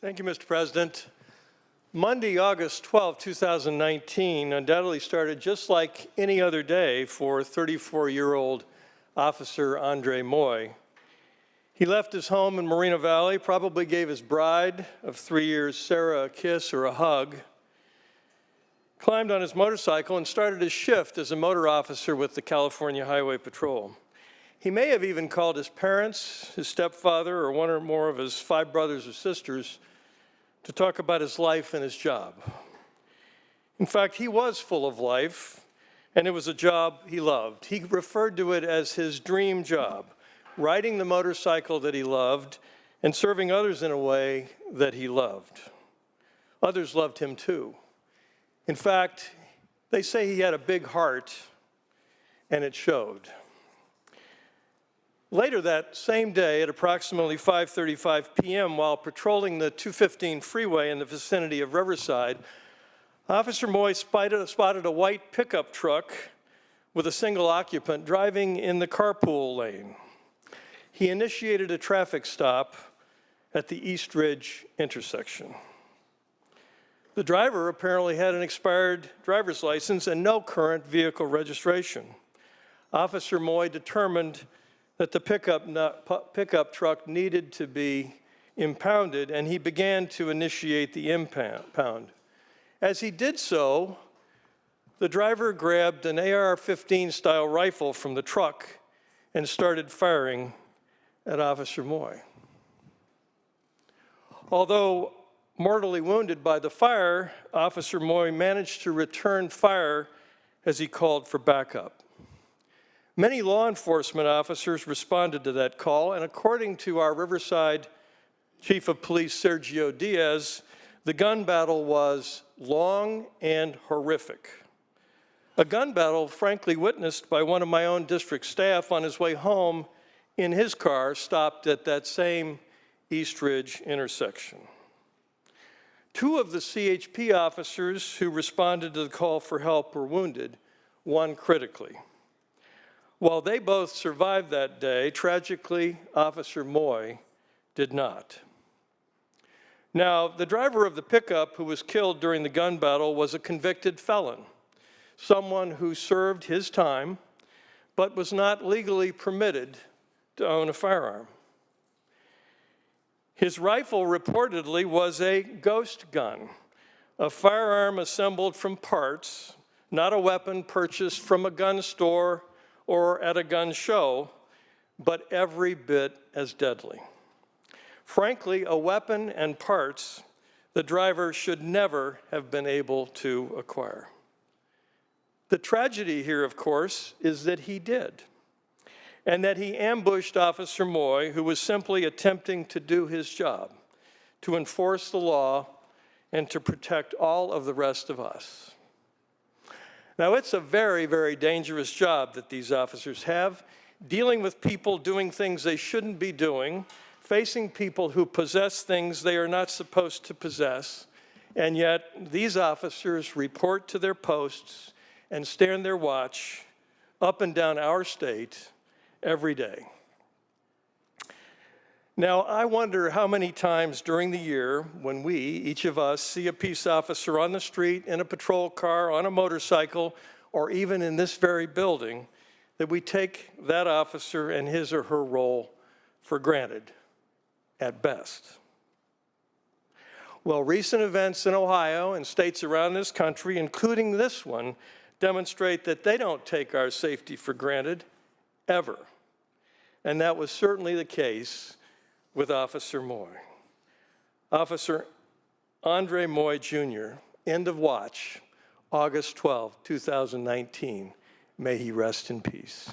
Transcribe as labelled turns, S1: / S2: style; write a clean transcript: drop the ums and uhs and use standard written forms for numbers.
S1: Thank you, Mr. President. Monday, August 12, 2019, undoubtedly started just like any other day for 34-year-old Officer Andre Moye. He left his home in Moreno Valley, probably gave his bride of 3 years, Sarah, a kiss or a hug, climbed on his motorcycle and started his shift as a motor officer with the California Highway Patrol. He may have even called his parents, his stepfather, or one or more of his 5 brothers or sisters to talk about his life and his job. In fact, he was full of life, and it was a job he loved. He referred to it as his dream job, riding the motorcycle that he loved and serving others in a way that he loved. Others loved him too. In fact, they say he had a big heart, and it showed. Later that same day, at approximately 5:35 p.m., while patrolling the 215 freeway in the vicinity of Riverside, Officer Moye spotted a white pickup truck with a single occupant driving in the carpool lane. He initiated a traffic stop at the East Ridge intersection. The driver apparently had an expired driver's license and no current vehicle registration. Officer Moye determined that the pickup truck needed to be impounded, and he began to initiate the impound. As he did so, the driver grabbed an AR-15 style rifle from the truck and started firing at Officer Moye. Although mortally wounded by the fire, Officer Moye managed to return fire as he called for backup. Many law enforcement officers responded to that call, and according to our Riverside Chief of Police, Sergio Diaz, the gun battle was long and horrific. A gun battle, frankly, witnessed by one of my own district staff on his way home in his car, stopped at that same East Ridge intersection. 2 of the CHP officers who responded to the call for help were wounded, one critically. While they both survived that day, tragically, Officer Moye did not. Now, the driver of the pickup who was killed during the gun battle was a convicted felon, someone who served his time but was not legally permitted to own a firearm. His rifle reportedly was a ghost gun, a firearm assembled from parts, not a weapon purchased from a gun store or at a gun show, but every bit as deadly. Frankly, a weapon and parts the driver should never have been able to acquire. The tragedy here, of course, is that he did, and that he ambushed Officer Moye, who was simply attempting to do his job, to enforce the law and to protect all of the rest of us. Now, it's a very, very dangerous job that these officers have, dealing with people doing things they shouldn't be doing, facing people who possess things they are not supposed to possess, and yet these officers report to their posts and stand their watch up and down our state every day. Now, I wonder how many times during the year when we, each of us, see a peace officer on the street, in a patrol car, on a motorcycle, or even in this very building, that we take that officer and his or her role for granted, at best. Well, recent events in Ohio and states around this country, including this one, demonstrate that they don't take our safety for granted, ever. And that was certainly the case with Officer Moye. Officer Andre Moye, Jr., end of watch, August 12, 2019. May he rest in peace.